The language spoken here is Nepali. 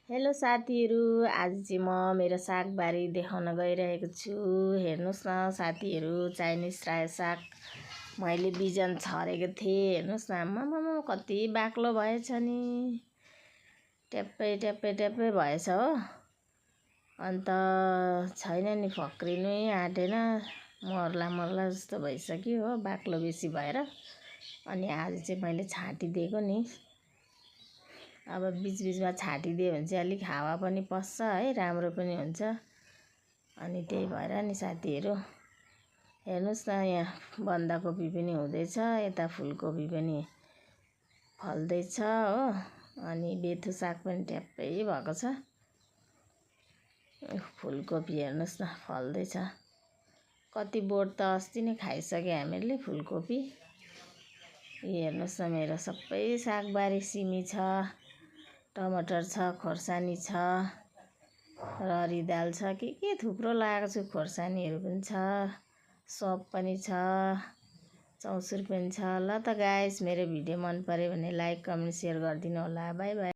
हेलो साथीहरू, आज चाहिँ म मेरो सागबारी देखाउन गइरहेको छु। हेर्नुहोस् न साथीहरू, चाइनिज रायो साग मैले बिजन छरेको थिएँ। हेर्नुहोस् न, आम्मामा कति बाक्लो भएछ नि, ट्याप्पै ट्याप्पै ट्याप्पै भएछ हो। अन्त छैन नि, फक्रिनै आँटेन, मर्ला मर्ला जस्तो भइसक्यो हो, बाक्लो बेसी भएर। अनि आज चाहिँ मैले छाँटिदिएको नि। अब बिचबिचमा छाँटिदियो भने चाहिँ अलिक हावा पनि पस्छ है, राम्रो पनि हुन्छ। अनि त्यही भएर नि साथीहरू, हेर्नुहोस् न, यहाँ बन्दाकोपी पनि हुँदैछ, यता फुलकोपी पनि फल्दैछ हो। अनि बेथु साग पनि ट्याप्पै भएको छ। फुलकोपी हेर्नुहोस् न, फल्दैछ। कति बोट त अस्ति नै खाइसक्यो हामीले फुलकोपी। हेर्नुहोस् न, मेरो सबै सागबारी सिमी छ, टमाटर छ, खोर्सानी छ, रहरी दाल छ, के थुप्रो लगाएको छु। खोर्सानीहरू पनि छ, सप पनि छ, चौसुर पनि छ। ल त गाइस, मेरो भिडियो मन पर्यो भने लाइक कमेन्ट सेयर गरिदिनु होला। By by.